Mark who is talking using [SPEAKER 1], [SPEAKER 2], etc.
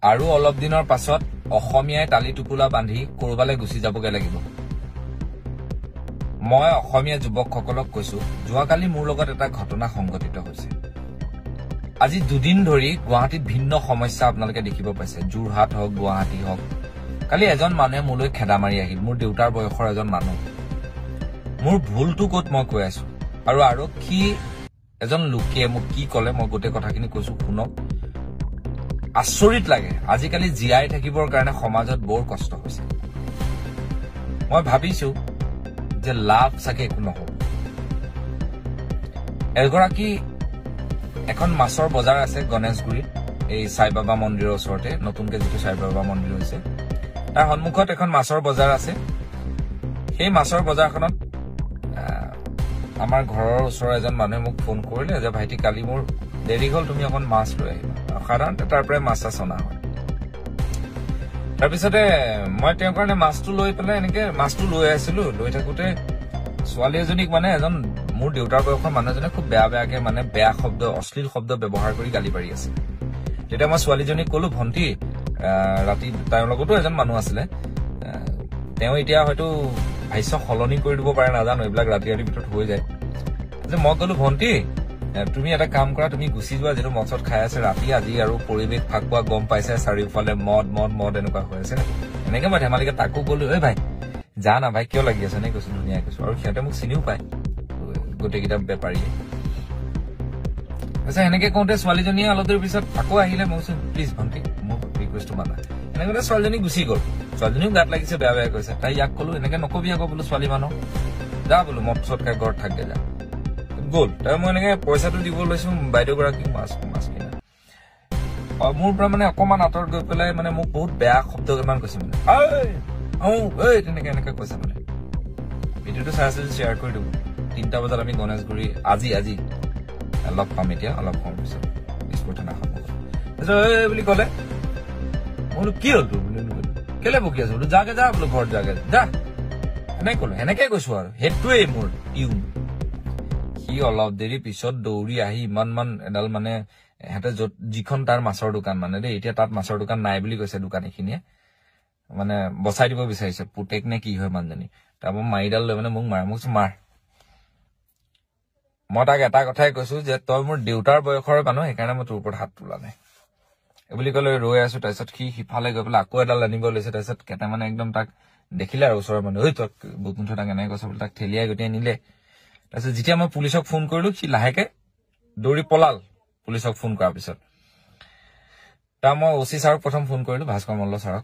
[SPEAKER 1] আৰু অলপ দিনৰ পাছত অসমীয়াই তালি টুকুলা বান্ধি কৰবালৈ গুচি যাবগে লাগিব। মই অসমীয়া যুৱকসকলক কৈছো, যোৱাকালি মোৰ লগত এটা ঘটনা সংঘটিত হৈছে। আজি দুদিন ধৰি গুৱাহাটীত ভিন্ন সমস্যা আপোনালোকে দেখিব পাইছে, যোৰহাট হওক গুৱাহাটী হওক। কালি এজন মানুহে মোলৈ খেদা মাৰি আহিল, মোৰ দেউতাৰ বয়সৰ এজন মানুহ। মোৰ ভুলটো ক'ত মই কৈ আছো, আৰু আৰক্ষী এজন লোকে মোক কি কলে মই গোটেই কথাখিনি কৈছো, শুনক। আচৰিত লাগে, আজিকালি জীয়াই থাকিবৰ কাৰণে সমাজত বৰ কষ্ট হৈছে। মই ভাবিছো যে লাভ চাগে একো নহব। এগৰাকী এখন মাছৰ বজাৰ আছে গণেশগুৰিত, এই সাই বাবা মন্দিৰৰ ওচৰতে, নতুনকে যিটো সাই বাবা মন্দিৰ হৈছে তাৰ সন্মুখত এখন মাছৰ বজাৰ আছে। সেই মাছৰ বজাৰখনত আমাৰ ঘৰৰ ওচৰৰ এজন মানুহে মোক ফোন কৰিলে যে ভাইটি কালি মোৰ দেৰি হল, তুমি অকণ মাছ লৈ আহিবা। সাধাৰণতে তাৰ পৰাই মাছ চাছ অনা হয়। তাৰপিছতে মই তেওঁৰ কাৰণে মাছটো লৈ পেলাই এনেকে মাছটো লৈ আছিলো। লৈ থাকোতে ছোৱালী এজনীক মানে এজন মোৰ দেউতাৰ বয়সৰ মানুহ এজনে খুব বেয়াকে মানে বেয়া শব্দ, অশ্লীল শব্দ ব্যৱহাৰ কৰি গালি পাৰি আছে। তেতিয়া মই ছোৱালীজনীক কলো, ভন্টি ৰাতি তেওঁৰ লগতো এজন মানুহ আছিলে, তেওঁ এতিয়া হয়তো ভাষ্য সলনি কৰি দিব পাৰে, নাজানো, এইবিলাক ৰাতি ৰাতিৰ ভিতৰত হৈ যায়। যে মই কলো, ভন্টি তুমি এটা কাম কৰা, তুমি গুচি যোৱা, যিটো মচত খাই আছে ৰাতি, আজি আৰু পৰিৱেশ ফাকুৱা গম পাইছে, চাৰিওফালে মদ মদ মদ এনেকুৱা হৈ আছে। এনেকে মই ধেমালিকে তাকো কলো, এই ভাই যা না ভাই, কিয় লাগি আছে, এনেকে কৈছো, ধুনীয়াকে কৈছো। আৰু সিহঁতে মোক চিনিও পায়, গোটেইকেইটা বেপাৰীয়ে। এনেকে কওঁতে ছোৱালীজনীয়ে অলপ দেৰি পিছত আকৌ আহিলে। মই কৈছো, প্লিজ ভন্টি মোক ৰিকুৱেষ্টটো মানা। এনেকে ছোৱালীজনী গুচি গল। ছোৱালীজনীও গাত লাগিছে, বেয়া বেয়া কৈছে। তাই ইয়াক কলো, এনেকে নকবি আকৌ বোলো, ছোৱালী মানুহ যা বোলো, মদ চদ খাই ঘৰত থাকগে যা। গ'ল। তাই মই এনেকে পইচাটো দিব লৈছো বাইদেউ গৰাকীক মাছ কিনা। মোৰ পৰা মানে অকমান আঁতৰত গৈ পেলাই মানে মোক বহুত বেয়া শব্দ কেইটামান কৈছে, মানে তেনেকে এনেকে কৈছে। মানে ভিডিঅ'টো চাই আছো, শ্বেয়াৰ কৰি দিব। 3টা বজাত আমি গণেশগুৰি আজি লগ পাম এতিয়া, অলপ সময় পিছত দিছপুৰ থানা সন্মুখত। তাৰপিছত বুলি কলে, মই বোলো কি হল তোৰ বুলি, কেলে বকি আছো বোলো, যাগে যা বোলো, ঘৰত যাগে যা, এনেকে কলো। সেনেকে কৈছো আৰু সেইটোৱেই মোৰ টিউন। সি অলপ দেৰি পিছত দৌৰি আহি ইমান এডাল মানে সিহঁতে য'ত যিখন তাৰ মাছৰ দোকান মানে দেই, এতিয়া তাত মাছৰ দোকান নাই বুলি কৈছে দোকানীখিনিয়ে, মানে বচাই দিব বিচাৰিছে, পুতেক নে কি হয় মানুহজনী। তাৰপৰা মাৰিডাল লৈ মানে মোক মাৰ, মোক মাৰ। মই তাক এটা কথাই কৈছো যে তই মোৰ দেউতাৰ বয়সৰ মানুহ, সেইকাৰণে মই তোৰ ওপৰত হাত তোলা নাই বুলি কলে ৰৈ আছো। তাৰপিছত সি সিফালে গৈ পেলাই আকৌ এডাল আনিব লৈছে। তাৰপিছত কেইটামানে একদম তাক দেখিলে আৰু ওচৰৰ মানুহ, ঐ তই বুকুন তাক এনেকে কৈছে বুলি তাক ঠেলিয়াই গোটেই নিলে। তাৰপিছত যেতিয়া মই পুলিচক ফোন কৰিলো, সি লাহেকে দৌৰি পলাল পুলিচক ফোন কৰাৰ পিছত। তাৰ মই OC ছাৰক প্ৰথম ফোন কৰিলো, ভাস্কৰ মল্ল ছাৰক।